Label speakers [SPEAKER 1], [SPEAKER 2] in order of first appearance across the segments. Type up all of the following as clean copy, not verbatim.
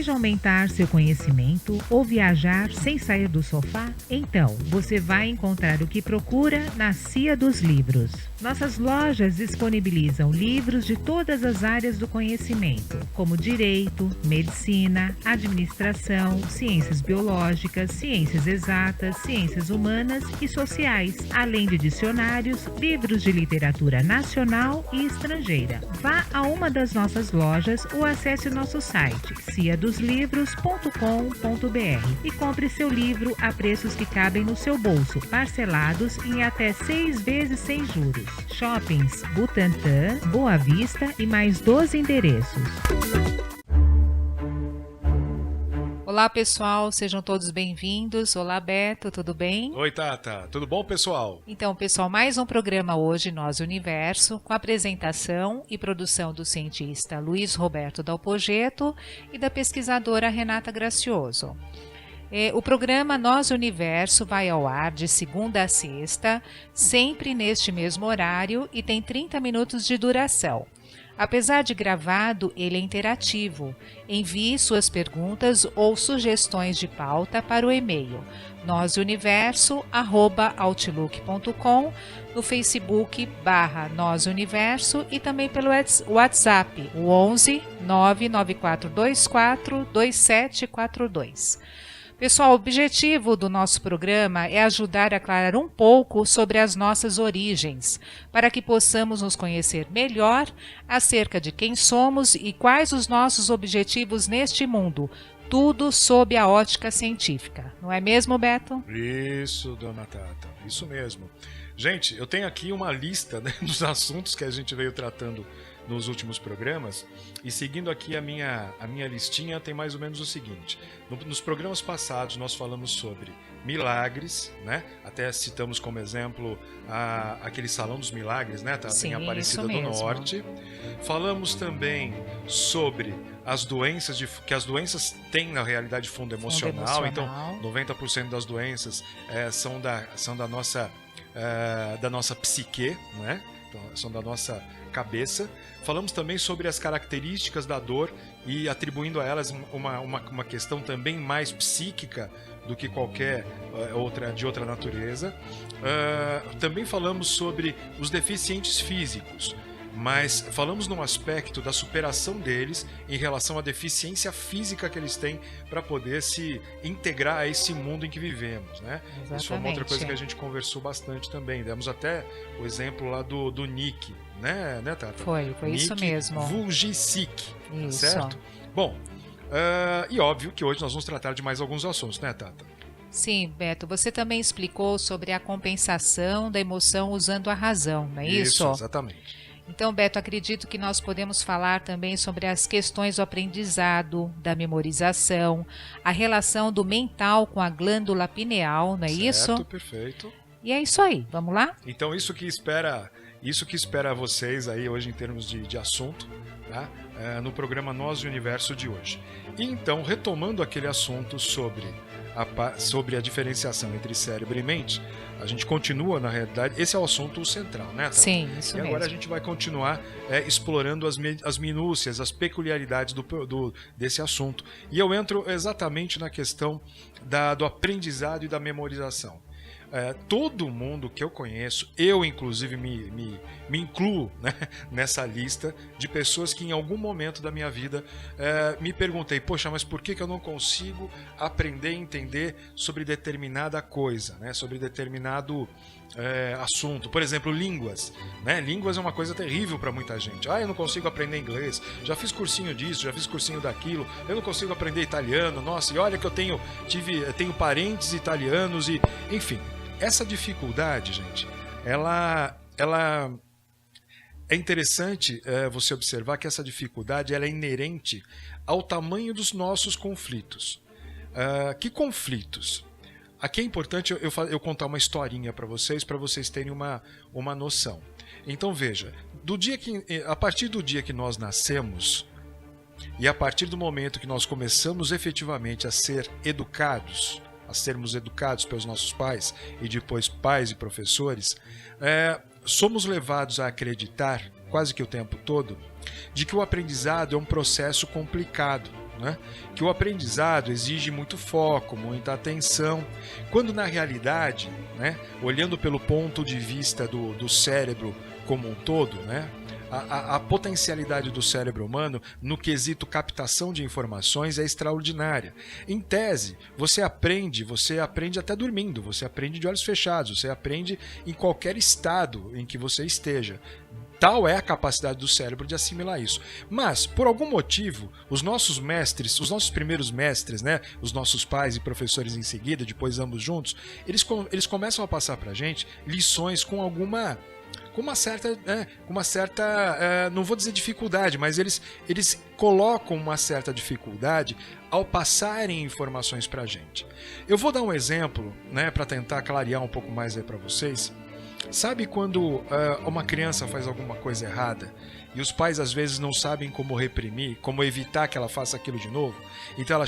[SPEAKER 1] Deseja aumentar seu conhecimento ou viajar sem sair do sofá? Então, você vai encontrar o que procura na Cia dos Livros. Nossas lojas disponibilizam livros de todas as áreas do conhecimento, como direito, medicina, administração, ciências biológicas, ciências exatas, ciências humanas e sociais, além de dicionários, livros de literatura nacional e estrangeira. Vá a uma das nossas lojas ou acesse o nosso site ciadoslivros.com.br e compre seu livro a preços que cabem no seu bolso, parcelados em até 6 vezes sem juros. Shoppings Butantã, Boa Vista e mais 12 endereços.
[SPEAKER 2] Olá pessoal, sejam todos bem-vindos. Olá Beto, tudo bem?
[SPEAKER 3] Oi Tata, tudo bom pessoal?
[SPEAKER 2] Então pessoal, mais um programa hoje, Nós Universo, com apresentação e produção do cientista Luiz Roberto Dalpogetto e da pesquisadora Renata Gracioso. O programa Nós Universo vai ao ar de segunda a sexta, sempre neste mesmo horário e tem 30 minutos de duração. Apesar de gravado, ele é interativo. Envie suas perguntas ou sugestões de pauta para o e-mail nosuniverso@outlook.com, no Facebook /Nosuniverso e também pelo WhatsApp, o 11 99424 2742. Pessoal, o objetivo do nosso programa é ajudar a aclarar um pouco sobre as nossas origens, para que possamos nos conhecer melhor acerca de quem somos e quais os nossos objetivos neste mundo, tudo sob a ótica científica. Não é mesmo, Beto?
[SPEAKER 3] Isso, dona Tata, isso mesmo. Gente, eu tenho aqui uma lista, né, dos assuntos que a gente veio tratando nos últimos programas, e seguindo aqui a minha listinha, tem mais ou menos o seguinte. Nos programas passados nós falamos sobre milagres, né? Até citamos como exemplo aquele Salão dos Milagres, né? Tá?
[SPEAKER 2] Sim,
[SPEAKER 3] em Aparecida do Norte. Falamos também sobre as doenças, que as doenças têm na realidade fundo emocional. Então 90% das doenças são da nossa psique, né? Então, são da nossa cabeça. Falamos também sobre as características da dor e atribuindo a elas uma questão também mais psíquica do que qualquer outra natureza. Também falamos sobre os deficientes físicos, mas falamos num aspecto da superação deles em relação à deficiência física que eles têm para poder se integrar a esse mundo em que vivemos, né?
[SPEAKER 2] Exatamente.
[SPEAKER 3] Isso é uma outra coisa que a gente conversou bastante também. Demos até o exemplo lá do Nick, né Tata?
[SPEAKER 2] Foi
[SPEAKER 3] Nick
[SPEAKER 2] isso mesmo.
[SPEAKER 3] Vujicic,
[SPEAKER 2] Isso.
[SPEAKER 3] certo? Bom, e óbvio que hoje nós vamos tratar de mais alguns assuntos, né, Tata?
[SPEAKER 2] Sim, Beto, você também explicou sobre a compensação da emoção usando a razão, não é isso?
[SPEAKER 3] Isso, exatamente.
[SPEAKER 2] Então, Beto, acredito que nós podemos falar também sobre as questões do aprendizado, da memorização, a relação do mental com a glândula pineal, não é isso?
[SPEAKER 3] Certo, perfeito.
[SPEAKER 2] E é isso aí, vamos lá?
[SPEAKER 3] Então, isso que espera vocês aí hoje em termos de assunto, tá? No programa Nós e Universo de hoje. E então, retomando aquele assunto sobre a diferenciação entre cérebro e mente, a gente continua, na realidade, esse é o assunto central, né, Tata?
[SPEAKER 2] Sim, isso mesmo.
[SPEAKER 3] E agora a gente vai continuar explorando as minúcias, as peculiaridades desse assunto. E eu entro exatamente na questão do aprendizado e da memorização. Todo mundo que eu conheço, eu inclusive me incluo, né, nessa lista de pessoas que em algum momento da minha vida me perguntei, poxa, mas por que eu não consigo aprender e entender sobre determinada coisa, né, sobre determinado assunto? Por exemplo, línguas, né? Línguas é uma coisa terrível para muita gente. Eu não consigo aprender inglês, já fiz cursinho disso, já fiz cursinho daquilo, eu não consigo aprender italiano, nossa, e olha que eu tenho parentes italianos e, enfim. Essa dificuldade, gente, ela é interessante você observar que essa dificuldade ela é inerente ao tamanho dos nossos conflitos. Que conflitos? Aqui é importante eu contar uma historinha para vocês terem uma noção. Então veja, a partir do dia que nós nascemos e a partir do momento que nós começamos efetivamente a ser educados, a sermos educados pelos nossos pais e depois pais e professores, somos levados a acreditar, quase que o tempo todo, de que o aprendizado é um processo complicado, né? Que o aprendizado exige muito foco, muita atenção, quando na realidade, né, olhando pelo ponto de vista do cérebro como um todo, né, a potencialidade do cérebro humano no quesito captação de informações é extraordinária. Em tese, você aprende até dormindo, você aprende de olhos fechados, você aprende em qualquer estado em que você esteja. Tal é a capacidade do cérebro de assimilar isso. Mas, por algum motivo, os nossos mestres, os nossos primeiros mestres, né, os nossos pais e professores em seguida, depois ambos juntos, eles começam a passar pra gente lições com uma certa, não vou dizer dificuldade, mas eles colocam uma certa dificuldade ao passarem informações pra gente. Eu vou dar um exemplo, né, para tentar clarear um pouco mais aí para vocês. Sabe quando uma criança faz alguma coisa errada e os pais às vezes não sabem como reprimir, como evitar que ela faça aquilo de novo? Então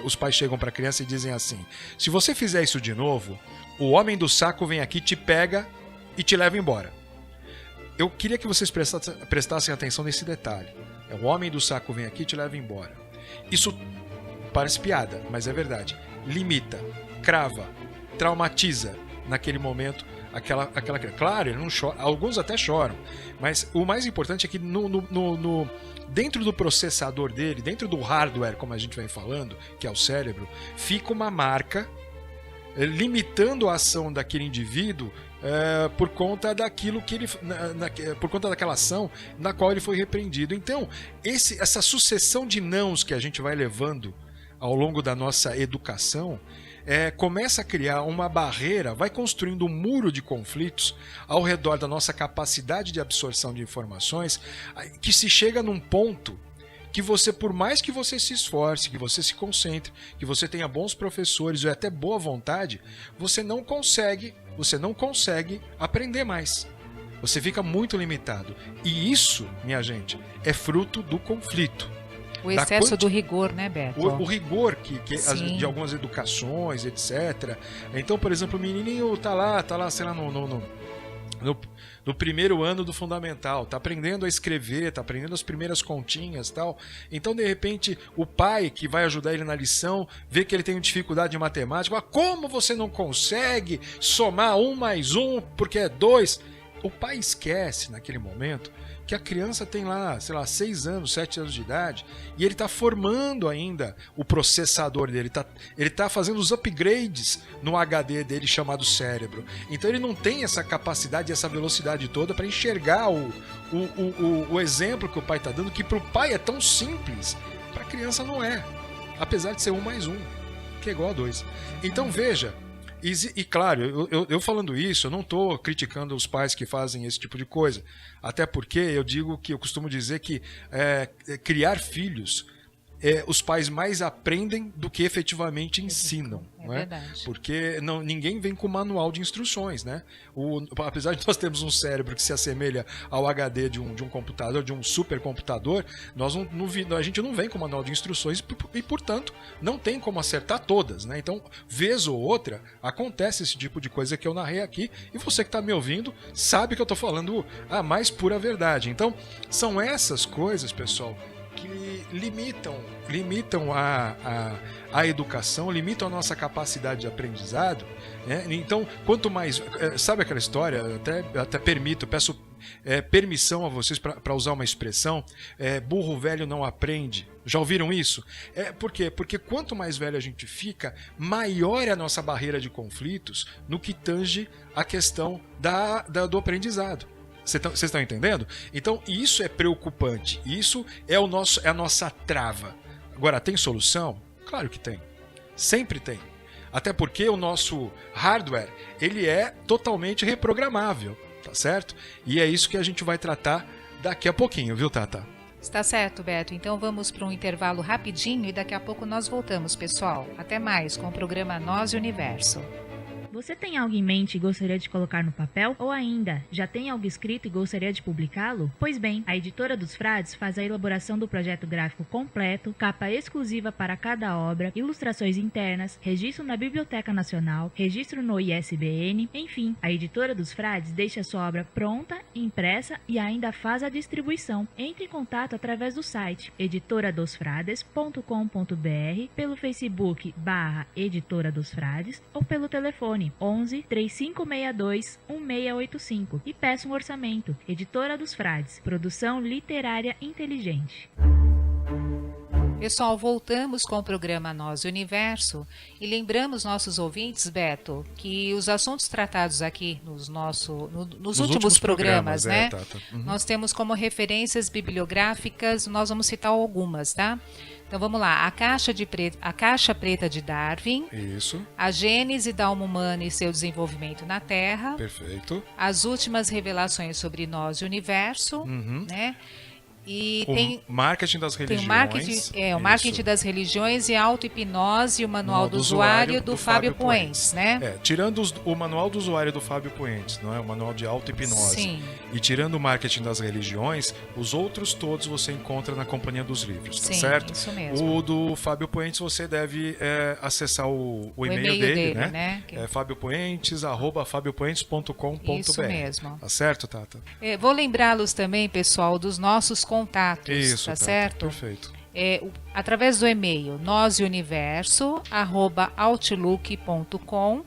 [SPEAKER 3] os pais chegam para a criança e dizem assim: se você fizer isso de novo, o homem do saco vem aqui, te pega e te leva embora. Eu queria que vocês prestassem atenção nesse detalhe. O homem do saco vem aqui e te leva embora. Isso parece piada, mas é verdade. Limita, crava, traumatiza naquele momento aquela claro, ele não chora, alguns até choram, mas o mais importante é que dentro do processador dele, dentro do hardware, como a gente vem falando, que é o cérebro, fica uma marca limitando a ação daquele indivíduo por conta daquilo que ele, por conta daquela ação na qual ele foi repreendido. Então, essa sucessão de nãos que a gente vai levando ao longo da nossa educação começa a criar uma barreira, vai construindo um muro de conflitos ao redor da nossa capacidade de absorção de informações, que se chega num ponto que você, por mais que você se esforce, que você se concentre, que você tenha bons professores ou até boa vontade, você não consegue aprender mais. Você fica muito limitado. E isso, minha gente, é fruto do conflito.
[SPEAKER 2] O excesso do rigor, né, Beto?
[SPEAKER 3] O rigor de algumas educações, etc. Então, por exemplo, o menininho tá lá, sei lá, no primeiro ano do fundamental, tá aprendendo a escrever, tá aprendendo as primeiras continhas e tal. Então, de repente, o pai que vai ajudar ele na lição vê que ele tem dificuldade de matemática. Como você não consegue somar 1 mais 1 porque é 2? O pai esquece, naquele momento, que a criança tem lá, sei lá, 6 anos, 7 anos de idade, e ele está formando ainda o processador dele, ele tá fazendo os upgrades no HD dele chamado cérebro. Então ele não tem essa capacidade, essa velocidade toda para enxergar o exemplo que o pai está dando, que para o pai é tão simples, para a criança não é, apesar de ser 1 mais 1, que é igual a 2. Então veja, e claro, eu falando isso, eu não estou criticando os pais que fazem esse tipo de coisa. Até porque eu costumo dizer que criar filhos, os pais mais aprendem do que efetivamente ensinam.
[SPEAKER 2] É
[SPEAKER 3] não é?
[SPEAKER 2] Verdade.
[SPEAKER 3] Porque ninguém vem com manual de instruções. Né? Apesar de nós termos um cérebro que se assemelha ao HD de um computador, de um supercomputador, a gente não vem com manual de instruções e, portanto, não tem como acertar todas. Né? Então, vez ou outra, acontece esse tipo de coisa que eu narrei aqui, e você que está me ouvindo sabe que eu estou falando a mais pura verdade. Então, são essas coisas, pessoal, que limitam a educação, limitam a nossa capacidade de aprendizado. Né? Então, quanto mais... Sabe aquela história? Até peço permissão a vocês para usar uma expressão: burro velho não aprende. Já ouviram isso? Por quê? Porque quanto mais velho a gente fica, maior é a nossa barreira de conflitos no que tange a questão do aprendizado. Vocês estão entendendo? Então, isso é preocupante. Isso é a nossa trava. Agora, tem solução? Claro que tem. Sempre tem. Até porque o nosso hardware, ele é totalmente reprogramável, tá certo? E é isso que a gente vai tratar daqui a pouquinho, viu, Tata?
[SPEAKER 2] Está certo, Beto. Então vamos para um intervalo rapidinho e daqui a pouco nós voltamos, pessoal. Até mais com o programa Nós e Universo.
[SPEAKER 4] Você tem algo em mente e gostaria de colocar no papel? Ou ainda, já tem algo escrito e gostaria de publicá-lo? Pois bem, a Editora dos Frades faz a elaboração do projeto gráfico completo, capa exclusiva para cada obra, ilustrações internas, registro na Biblioteca Nacional, registro no ISBN, enfim, a Editora dos Frades deixa sua obra pronta, impressa e ainda faz a distribuição. Entre em contato através do site editoradosfrades.com.br, pelo Facebook /Editora dos Frades ou pelo telefone 11 3562 1685 e peça um orçamento. Editora dos Frades, produção literária inteligente.
[SPEAKER 2] Pessoal, voltamos com o programa Nós e Universo e lembramos nossos ouvintes, Beto, que os assuntos tratados aqui nos últimos programas, né?
[SPEAKER 3] Tata.
[SPEAKER 2] Nós temos como referências bibliográficas, nós vamos citar algumas, tá? Então vamos lá, a Caixa Preta de Darwin,
[SPEAKER 3] Isso.
[SPEAKER 2] a Gênese da Alma Humana e seu desenvolvimento na Terra,
[SPEAKER 3] Perfeito.
[SPEAKER 2] as últimas revelações sobre nós e o Universo, né? E
[SPEAKER 3] o marketing das religiões.
[SPEAKER 2] O marketing das religiões e a auto-hipnose e o manual do usuário do Fábio Puentes, né?
[SPEAKER 3] Tirando o manual do usuário do Fábio Puentes, não é? O manual de auto-hipnose.
[SPEAKER 2] Sim.
[SPEAKER 3] E tirando o marketing das religiões, os outros todos você encontra na Companhia dos Livros, tá
[SPEAKER 2] Sim,
[SPEAKER 3] certo?
[SPEAKER 2] Isso mesmo.
[SPEAKER 3] O do Fábio Puentes você deve acessar o e-mail dele, né? É fabiopuentes@fabiopuentes.com.br.
[SPEAKER 2] Isso mesmo.
[SPEAKER 3] Tá certo, Tata?
[SPEAKER 2] Vou lembrá-los também, pessoal, dos nossos contatos,
[SPEAKER 3] Isso,
[SPEAKER 2] tá
[SPEAKER 3] Tata,
[SPEAKER 2] certo?
[SPEAKER 3] Perfeito.
[SPEAKER 2] Através do e-mail noseuniverso@outlook.com,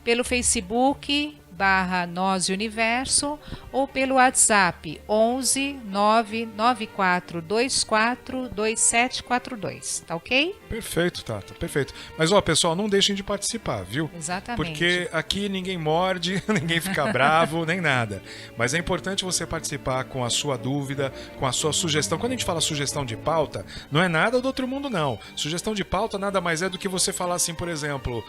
[SPEAKER 2] pelo Facebook /Nós e Universo ou pelo WhatsApp 11 99424 2742, tá ok?
[SPEAKER 3] Perfeito, Tata, perfeito. Mas pessoal, não deixem de participar, viu?
[SPEAKER 2] Exatamente.
[SPEAKER 3] Porque aqui ninguém morde, ninguém fica bravo, nem nada. Mas é importante você participar com a sua dúvida, com a sua sugestão. Quando a gente fala sugestão de pauta, não é nada do outro mundo, não. Sugestão de pauta nada mais é do que você falar assim, por exemplo,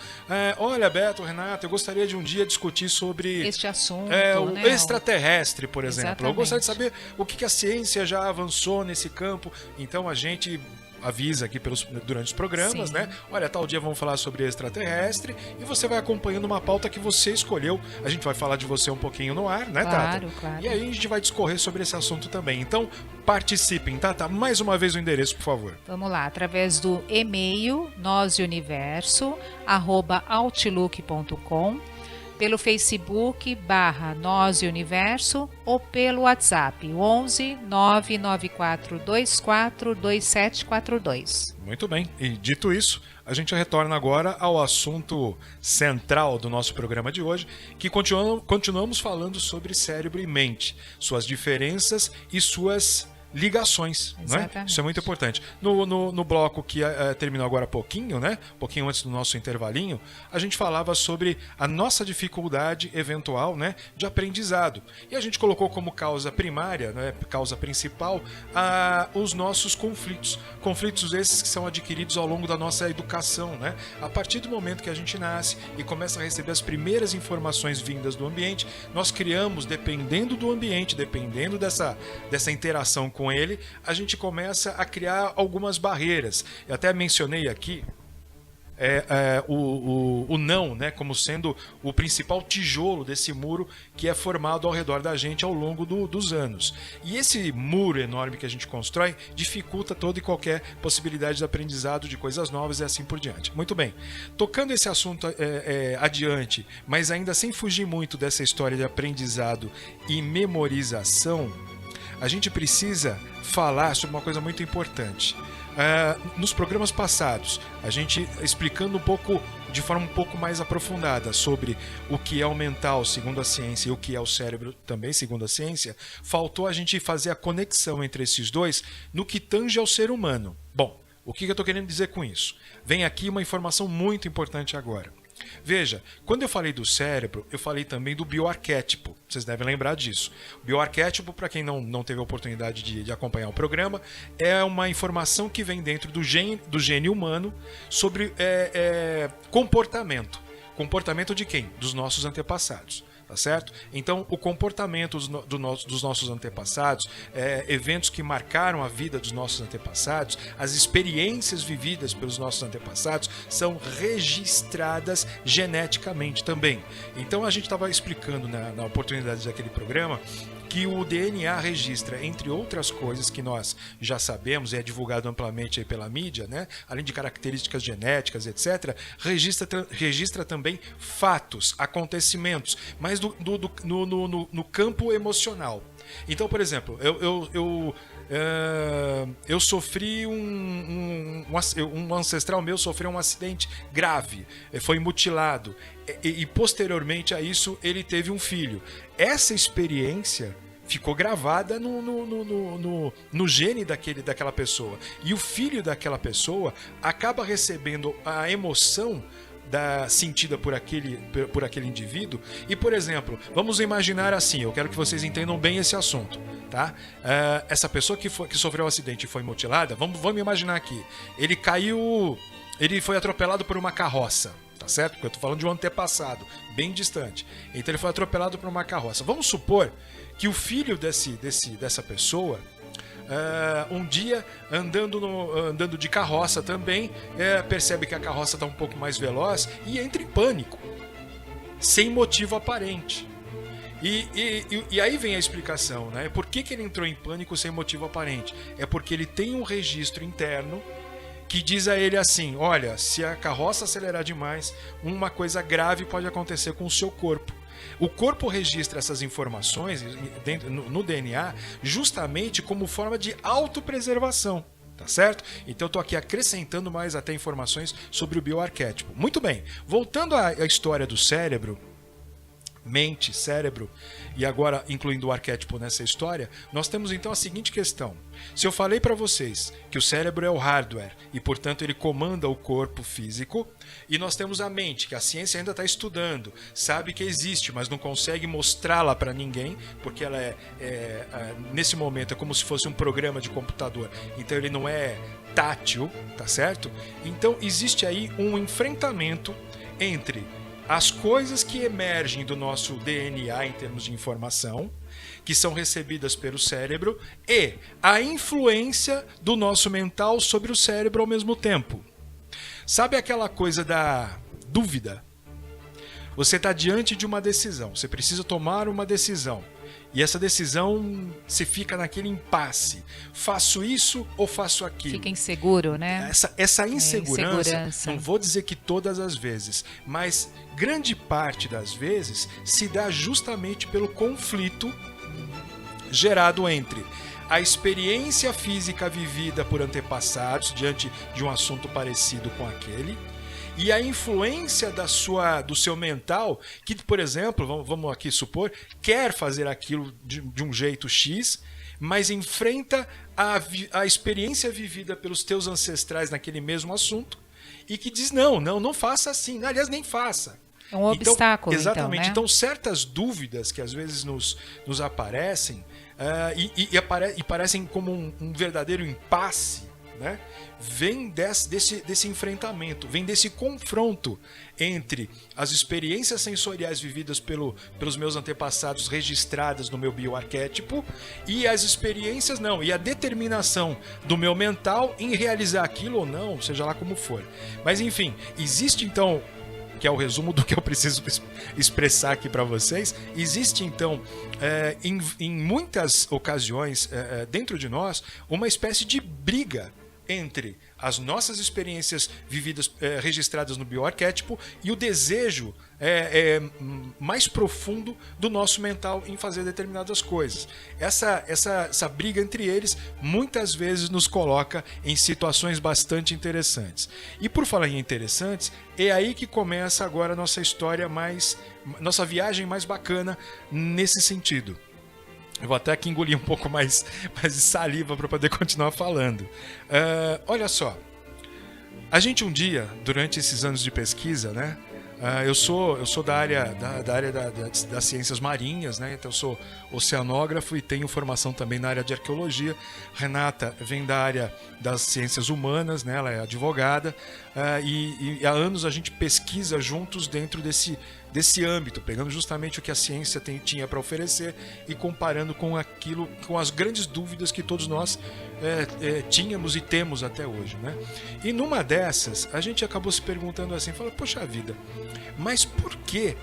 [SPEAKER 3] olha, Beto, Renato, eu gostaria de um dia discutir sobre
[SPEAKER 2] este assunto,
[SPEAKER 3] o extraterrestre, por exemplo.
[SPEAKER 2] Exatamente.
[SPEAKER 3] Eu gostaria de saber o que a ciência já avançou nesse campo. Então a gente avisa aqui durante os programas,
[SPEAKER 2] Sim.
[SPEAKER 3] né? Olha, tal dia vamos falar sobre extraterrestre e você vai acompanhando uma pauta que você escolheu. A gente vai falar de você um pouquinho no ar, né, Tata?
[SPEAKER 2] Claro.
[SPEAKER 3] E aí a gente vai discorrer sobre esse assunto também. Então, participem, Tata. Mais uma vez o endereço, por favor.
[SPEAKER 2] Vamos lá, através do e-mail noseuniverso@outlook.com, pelo Facebook /Nós e Universo ou pelo WhatsApp 11 99424 2742.
[SPEAKER 3] Muito bem. E dito isso, a gente retorna agora ao assunto central do nosso programa de hoje, que continuamos falando sobre cérebro e mente, suas diferenças e suas ligações, né? Isso é muito importante. No bloco que terminou agora há pouquinho, né? Um pouquinho antes do nosso intervalinho, a gente falava sobre a nossa dificuldade eventual, né, de aprendizado. E a gente colocou como causa primária, né, causa principal, os nossos conflitos. Conflitos esses que são adquiridos ao longo da nossa educação, né? A partir do momento que a gente nasce e começa a receber as primeiras informações vindas do ambiente, nós criamos, dependendo do ambiente, dependendo dessa interação com ele, a gente começa a criar algumas barreiras. Eu até mencionei aqui o não, né, como sendo o principal tijolo desse muro que é formado ao redor da gente ao longo dos anos. E esse muro enorme que a gente constrói dificulta toda e qualquer possibilidade de aprendizado de coisas novas e assim por diante. Muito bem. Tocando esse assunto adiante, mas ainda sem fugir muito dessa história de aprendizado e memorização, a gente precisa falar sobre uma coisa muito importante. Nos programas passados, a gente explicando de forma um pouco mais aprofundada sobre o que é o mental, segundo a ciência, e o que é o cérebro, também segundo a ciência, faltou a gente fazer a conexão entre esses dois no que tange ao ser humano. Bom, o que eu estou querendo dizer com isso? Vem aqui uma informação muito importante agora. Veja, quando eu falei do cérebro, eu falei também do bioarquétipo. Vocês devem lembrar disso. O bioarquétipo, para quem não teve a oportunidade de acompanhar o programa, é uma informação que vem dentro do gene humano sobre comportamento. Comportamento de quem? Dos nossos antepassados. tá certo? Então, o comportamento dos nossos antepassados, eventos que marcaram a vida dos nossos antepassados, as experiências vividas pelos nossos antepassados são registradas geneticamente também. Então, a gente estava explicando na oportunidade daquele programa que o DNA registra, entre outras coisas que nós já sabemos e é divulgado amplamente aí pela mídia, né? Além de características genéticas, etc., registra também fatos, acontecimentos, mas no campo emocional. Então, por exemplo, eu sofri um ancestral meu sofreu um acidente grave, foi mutilado e posteriormente a isso ele teve um filho. Essa experiência ficou gravada no gene daquela pessoa, e o filho daquela pessoa acaba recebendo a emoção sentida por aquele indivíduo. E, por exemplo, vamos imaginar assim, eu quero que vocês entendam bem esse assunto, tá? Essa pessoa que sofreu um acidente e foi mutilada, vamos imaginar aqui, ele foi atropelado por uma carroça, tá certo? Porque eu tô falando de um antepassado, bem distante. Então ele foi atropelado por uma carroça. Vamos supor que o filho dessa pessoa, um dia, andando de carroça também, percebe que a carroça está um pouco mais veloz e entra em pânico, sem motivo aparente. E aí vem a explicação, né? Por que ele entrou em pânico sem motivo aparente? É porque ele tem um registro interno que diz a ele assim: olha, se a carroça acelerar demais, uma coisa grave pode acontecer com o seu corpo. O corpo registra essas informações no DNA justamente como forma de autopreservação, tá certo? Então eu estou aqui acrescentando mais até informações sobre o bioarquétipo. Muito bem, voltando à história do cérebro, mente, cérebro, e agora incluindo o arquétipo nessa história, nós temos então a seguinte questão. Se eu falei para vocês que o cérebro é o hardware e, portanto, ele comanda o corpo físico, e nós temos a mente, que a ciência ainda está estudando, sabe que existe, mas não consegue mostrá-la para ninguém, porque ela nesse momento é como se fosse um programa de computador, então ele não é tátil, tá certo? Então existe aí um enfrentamento entre as coisas que emergem do nosso DNA em termos de informação, que são recebidas pelo cérebro, e a influência do nosso mental sobre o cérebro ao mesmo tempo. Sabe aquela coisa da dúvida? Você está diante de uma decisão, você precisa tomar uma decisão. E essa decisão, se fica naquele impasse. Faço isso ou faço aquilo?
[SPEAKER 2] Fica inseguro, né?
[SPEAKER 3] Essa insegurança, não vou dizer que todas as vezes, mas grande parte das vezes se dá justamente pelo conflito gerado entre a experiência física vivida por antepassados diante de um assunto parecido com aquele, e a influência do seu mental, que, por exemplo, vamos aqui supor, quer fazer aquilo de um jeito X, mas enfrenta a experiência vivida pelos teus ancestrais naquele mesmo assunto, e que diz, não faça assim, aliás, nem faça.
[SPEAKER 2] É um obstáculo,
[SPEAKER 3] exatamente.
[SPEAKER 2] Então, né?
[SPEAKER 3] Então, certas dúvidas que às vezes nos aparecem, e parecem como um verdadeiro impasse, né? Vem desse enfrentamento, vem desse confronto entre as experiências sensoriais vividas pelos meus antepassados registradas no meu bioarquétipo e as experiências e a determinação do meu mental em realizar aquilo ou não, seja lá como for. Mas enfim, existe então, que é o resumo do que eu preciso expressar aqui para vocês, existe então, em muitas ocasiões dentro de nós, uma espécie de briga entre as nossas experiências vividas, registradas no bioarquétipo, e o desejo mais profundo do nosso mental em fazer determinadas coisas. Essa briga entre eles muitas vezes nos coloca em situações bastante interessantes. E por falar em interessantes, é aí que começa agora a nossa história nossa viagem mais bacana nesse sentido. Eu vou até aqui engolir um pouco mais de saliva para poder continuar falando. Olha só, a gente um dia, durante esses anos de pesquisa, né? Eu sou da área das ciências marinhas, né? Então eu sou oceanógrafo e tenho formação também na área de arqueologia. Renata vem da área das ciências humanas, né? Ela é advogada, e há anos a gente pesquisa juntos dentro desse âmbito, pegando justamente o que a ciência tinha para oferecer e comparando com aquilo, com as grandes dúvidas que todos nós tínhamos e temos até hoje, né? E numa dessas, a gente acabou se perguntando assim, fala, poxa vida, mas por que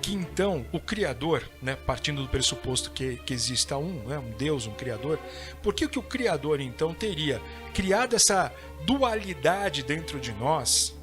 [SPEAKER 3] então o Criador, né, partindo do pressuposto que exista um Deus, um Criador, por que o Criador então teria criado essa dualidade dentro de nós?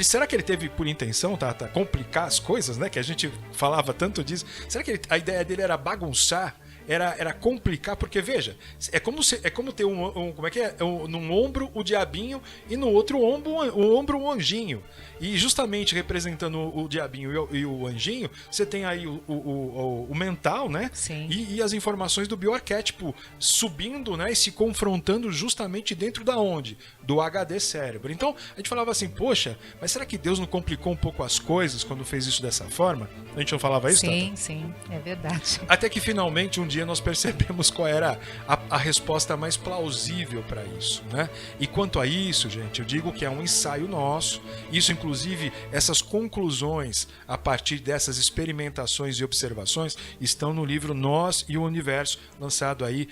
[SPEAKER 3] Será que ele teve por intenção, complicar as coisas, né? Que a gente falava tanto disso. Será que a ideia dele era bagunçar? Era complicar? Porque, veja, é como ter num ombro o diabinho e no outro ombro o anjinho. E justamente representando o diabinho e o anjinho, você tem aí o mental, né?
[SPEAKER 2] Sim.
[SPEAKER 3] E as informações do bioarquétipo subindo, né? E se confrontando justamente dentro da onde? Do HD cérebro. Então, a gente falava assim, poxa, mas será que Deus não complicou um pouco as coisas quando fez isso dessa forma? A gente não falava isso,
[SPEAKER 2] Sim,
[SPEAKER 3] Tata?
[SPEAKER 2] sim, é verdade.
[SPEAKER 3] Até que finalmente um dia nós percebemos qual era a resposta mais plausível para isso, né? E quanto a isso, gente, eu digo que é um ensaio nosso. Isso, inclusive, essas conclusões a partir dessas experimentações e observações estão no livro Nós e o Universo, lançado aí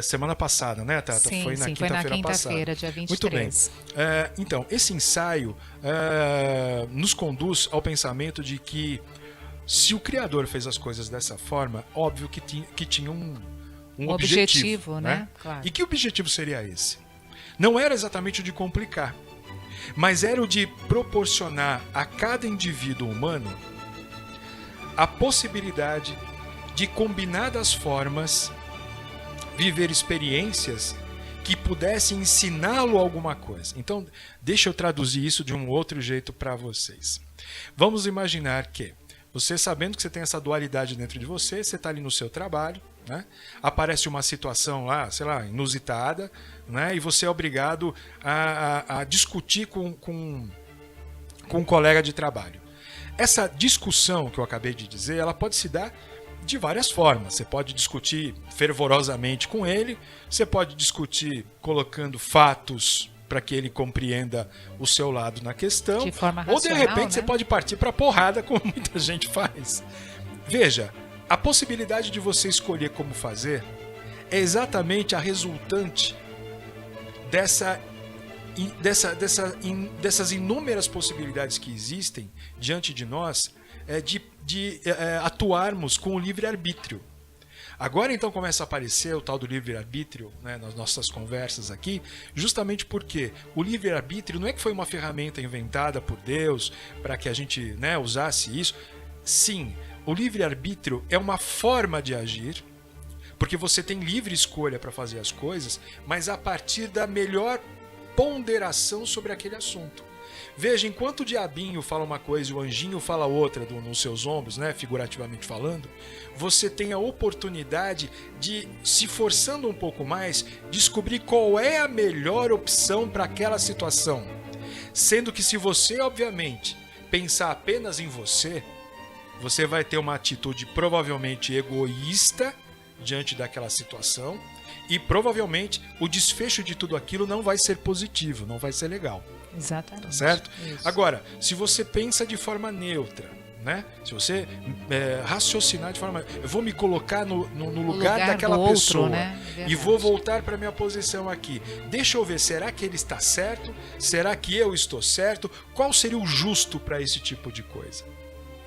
[SPEAKER 3] semana passada, né, Tata?
[SPEAKER 2] Sim,
[SPEAKER 3] foi na
[SPEAKER 2] quinta-feira
[SPEAKER 3] passada.
[SPEAKER 2] dia 23.
[SPEAKER 3] Muito bem. Então, esse ensaio nos conduz ao pensamento de que se o Criador fez as coisas dessa forma, óbvio que tinha um objetivo,
[SPEAKER 2] né? Claro.
[SPEAKER 3] E que objetivo seria esse? Não era exatamente o de complicar, mas era o de proporcionar a cada indivíduo humano a possibilidade de combinadas formas viver experiências que pudessem ensiná-lo alguma coisa. Então, deixa eu traduzir isso de um outro jeito para vocês. Vamos imaginar que você, sabendo que você tem essa dualidade dentro de você, você está ali no seu trabalho, né? Aparece uma situação lá, sei lá, inusitada, né? E você é obrigado a discutir com um colega de trabalho. Essa discussão que eu acabei de dizer, ela pode se dar de várias formas. Você pode discutir fervorosamente com ele, você pode discutir colocando fatos para que ele compreenda o seu lado na questão,
[SPEAKER 2] de forma racional,
[SPEAKER 3] ou de repente,
[SPEAKER 2] né?
[SPEAKER 3] você pode partir para porrada, como muita gente faz. Veja, a possibilidade de você escolher como fazer é exatamente a resultante dessas inúmeras possibilidades que existem diante de nós de atuarmos com o livre-arbítrio. Agora então começa a aparecer o tal do livre-arbítrio, né, nas nossas conversas aqui, justamente porque o livre-arbítrio não é que foi uma ferramenta inventada por Deus para que a gente, né, usasse isso. Sim, o livre-arbítrio é uma forma de agir, porque você tem livre escolha para fazer as coisas, mas a partir da melhor ponderação sobre aquele assunto. Veja, enquanto o diabinho fala uma coisa e o anjinho fala outra nos seus ombros, né, figurativamente falando, você tem a oportunidade de, se forçando um pouco mais, descobrir qual é a melhor opção para aquela situação. Sendo que se você, obviamente, pensar apenas em você vai ter uma atitude provavelmente egoísta diante daquela situação e provavelmente o desfecho de tudo aquilo não vai ser positivo, não vai ser legal.
[SPEAKER 2] Exatamente.
[SPEAKER 3] Tá certo?
[SPEAKER 2] Isso.
[SPEAKER 3] Agora, se você pensa de forma neutra, né? Se você raciocinar de forma... Eu vou me colocar no lugar daquela
[SPEAKER 2] do
[SPEAKER 3] pessoa,
[SPEAKER 2] outro, né?
[SPEAKER 3] E vou voltar para minha posição aqui. Deixa eu ver, será que ele está certo? Será que eu estou certo? Qual seria o justo para esse tipo de coisa?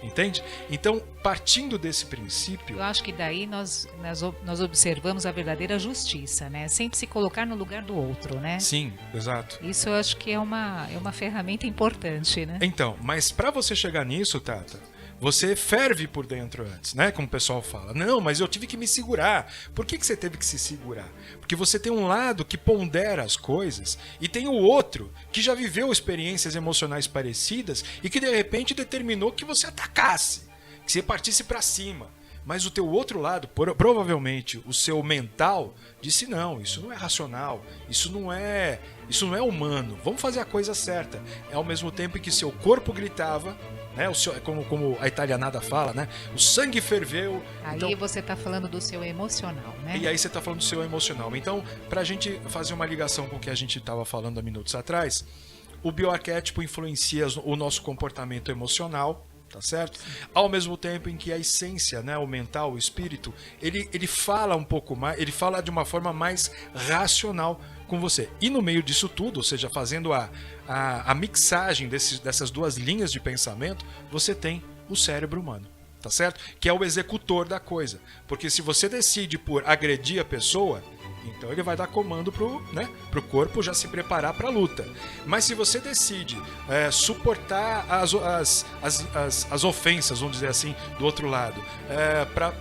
[SPEAKER 3] Entende? Então, partindo desse princípio...
[SPEAKER 2] Eu acho que daí nós observamos a verdadeira justiça, né? Sempre se colocar no lugar do outro, né?
[SPEAKER 3] Sim, exato.
[SPEAKER 2] Isso eu acho que é uma ferramenta importante, né?
[SPEAKER 3] Então, mas para você chegar nisso, Tata, você ferve por dentro antes, né? Como o pessoal fala. Não, mas eu tive que me segurar. Por que você teve que se segurar? Porque você tem um lado que pondera as coisas e tem o outro que já viveu experiências emocionais parecidas e que de repente determinou que você atacasse, que você partisse para cima. Mas o teu outro lado, provavelmente o seu mental, disse não, isso não é racional, isso não é humano, vamos fazer a coisa certa. É ao mesmo tempo que seu corpo gritava, né, como a italianada fala, né, o sangue ferveu.
[SPEAKER 2] Aí
[SPEAKER 3] então,
[SPEAKER 2] você está falando do seu emocional, né?
[SPEAKER 3] E aí você está falando do seu emocional. Então, para a gente fazer uma ligação com o que a gente estava falando há minutos atrás, o bioarquétipo influencia o nosso comportamento emocional, tá certo? Ao mesmo tempo em que a essência, né, o mental, o espírito, ele fala um pouco mais, ele fala de uma forma mais racional com você. E no meio disso tudo, ou seja, fazendo a mixagem dessas duas linhas de pensamento, você tem o cérebro humano, tá certo? Que é o executor da coisa. Porque se você decide por agredir a pessoa, então ele vai dar comando pro corpo já se preparar para a luta. Mas se você decide suportar as ofensas, vamos dizer assim, do outro lado,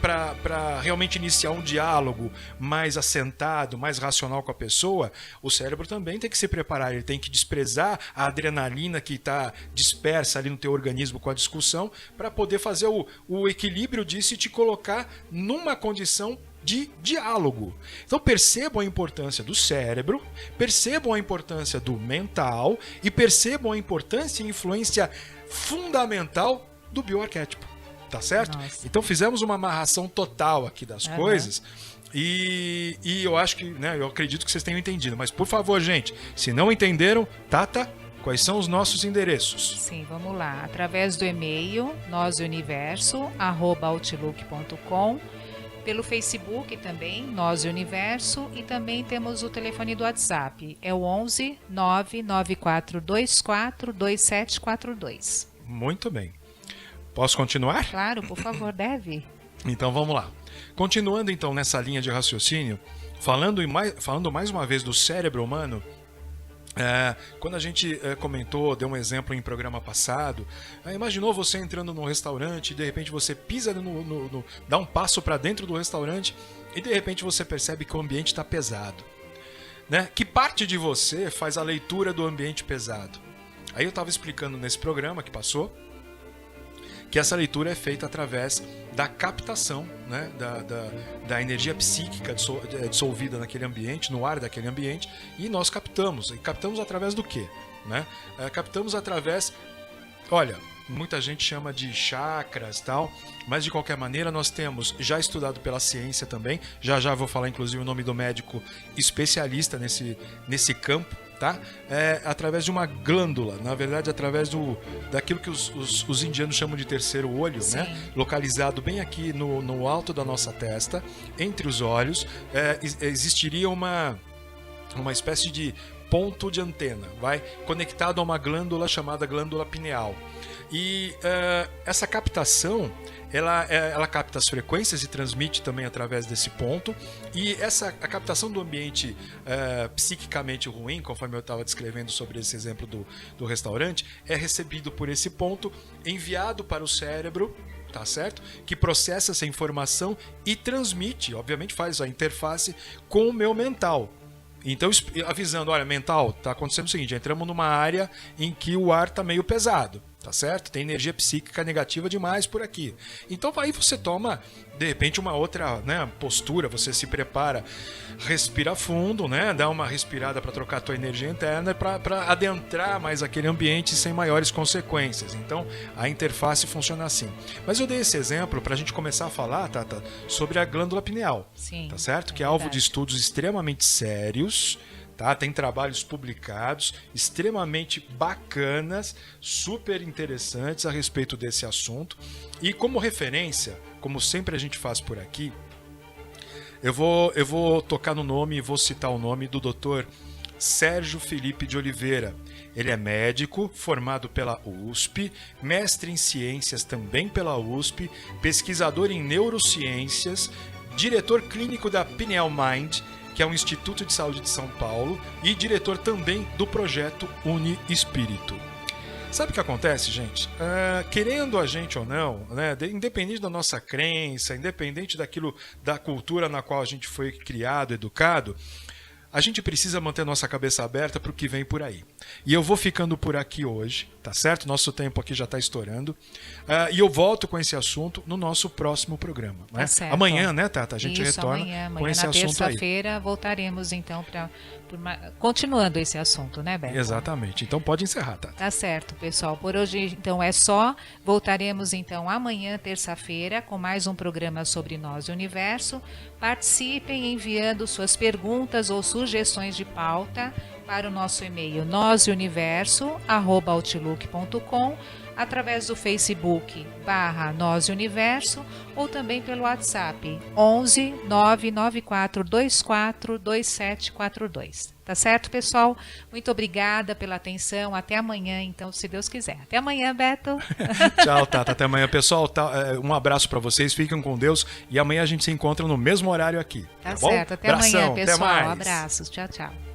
[SPEAKER 3] para realmente iniciar um diálogo mais assentado, mais racional com a pessoa, o cérebro também tem que se preparar, ele tem que desprezar a adrenalina que está dispersa ali no teu organismo com a discussão, para poder fazer o equilíbrio disso e te colocar numa condição de diálogo. Então percebam a importância do cérebro, percebam a importância do mental e percebam a importância e influência fundamental do bioarquétipo, tá certo?
[SPEAKER 2] Nossa.
[SPEAKER 3] Então fizemos uma amarração total aqui das coisas e eu acho que, né, eu acredito que vocês tenham entendido, mas por favor, gente, se não entenderam, Tata, quais são os nossos endereços?
[SPEAKER 2] Sim, vamos lá. Através do e-mail noseuniverso@outlook.com, pelo Facebook também, Nós Universo, e também temos o telefone do WhatsApp, é o 11 99424 2742.
[SPEAKER 3] Muito bem. Posso continuar?
[SPEAKER 2] Claro, por favor, deve.
[SPEAKER 3] Então vamos lá. Continuando então nessa linha de raciocínio, falando mais uma vez do cérebro humano, quando a gente comentou, deu um exemplo em programa passado, imaginou você entrando num restaurante e de repente você pisa dá um passo para dentro do restaurante e de repente você percebe que o ambiente está pesado, né? Que parte de você faz a leitura do ambiente pesado? Aí eu estava explicando nesse programa que passou que essa leitura é feita através da captação, né, da energia psíquica dissolvida naquele ambiente, no ar daquele ambiente, e nós captamos. E captamos através do quê? Né? Captamos através... Olha, muita gente chama de chakras e tal, mas de qualquer maneira nós temos, já estudado pela ciência também, já vou falar inclusive o nome do médico especialista nesse campo, tá? Através de uma glândula, na verdade através daquilo que os indianos chamam de terceiro olho, né? Localizado bem aqui no alto da nossa testa, entre os olhos, existiria uma espécie de ponto de antena, conectado a uma glândula chamada glândula pineal. E essa captação, ela capta as frequências e transmite também através desse ponto. E a captação do ambiente psiquicamente ruim, conforme eu estava descrevendo sobre esse exemplo do restaurante, é recebido por esse ponto, enviado para o cérebro, tá certo? Que processa essa informação e transmite, obviamente faz a interface com o meu mental. Então, avisando, olha, mental, tá acontecendo o seguinte, entramos numa área em que o ar tá meio pesado, tá certo? Tem energia psíquica negativa demais por aqui. Então, aí você toma, de repente, uma outra, né, postura, você se prepara, respira fundo, né, dá uma respirada para trocar a tua energia interna, para adentrar mais aquele ambiente sem maiores consequências. Então, a interface funciona assim. Mas eu dei esse exemplo para a gente começar a falar, Tata, sobre a glândula pineal.
[SPEAKER 2] Sim,
[SPEAKER 3] tá certo? Que é alvo de estudos extremamente sérios. Tá? Tem trabalhos publicados extremamente bacanas, super interessantes a respeito desse assunto. E como referência, como sempre a gente faz por aqui, eu vou tocar no nome e vou citar o nome do Dr. Sérgio Felipe de Oliveira. Ele é médico, formado pela USP, mestre em ciências também pela USP, pesquisador em neurociências, diretor clínico da Pineal Mind, que é um Instituto de Saúde de São Paulo, e diretor também do projeto Uni Espírito. Sabe o que acontece, gente? Querendo a gente ou não, né, independente da nossa crença, independente da cultura na qual a gente foi criado, educado, a gente precisa manter nossa cabeça aberta para o que vem por aí. E eu vou ficando por aqui hoje, tá certo? Nosso tempo aqui já está estourando. E eu volto com esse assunto no nosso próximo programa. Né?
[SPEAKER 2] Tá
[SPEAKER 3] amanhã, né, Tata? A gente
[SPEAKER 2] Isso,
[SPEAKER 3] retorna
[SPEAKER 2] amanhã
[SPEAKER 3] com esse
[SPEAKER 2] na
[SPEAKER 3] assunto aí.
[SPEAKER 2] terça-feira voltaremos então continuando esse assunto, né, Beto?
[SPEAKER 3] Exatamente. Então pode encerrar, Tata.
[SPEAKER 2] Tá certo, pessoal. Por hoje, então, é só. Voltaremos, então, amanhã, terça-feira, com mais um programa sobre Nós e o Universo. Participem enviando suas perguntas ou sugestões de pauta para o nosso e-mail noseuniverso@outlook.com, através do Facebook /noseuniverso ou também pelo WhatsApp 11 99424 2742. Tá certo, pessoal? Muito obrigada pela atenção. Até amanhã, então, se Deus quiser. Até amanhã, Beto.
[SPEAKER 3] Tchau, Tata. Até amanhã, pessoal. Um abraço para vocês. Fiquem com Deus. E amanhã a gente se encontra no mesmo horário aqui.
[SPEAKER 2] Tá certo.
[SPEAKER 3] Bom?
[SPEAKER 2] Até amanhã,
[SPEAKER 3] Abração,
[SPEAKER 2] pessoal.
[SPEAKER 3] até mais.
[SPEAKER 2] Abraços. Tchau, tchau.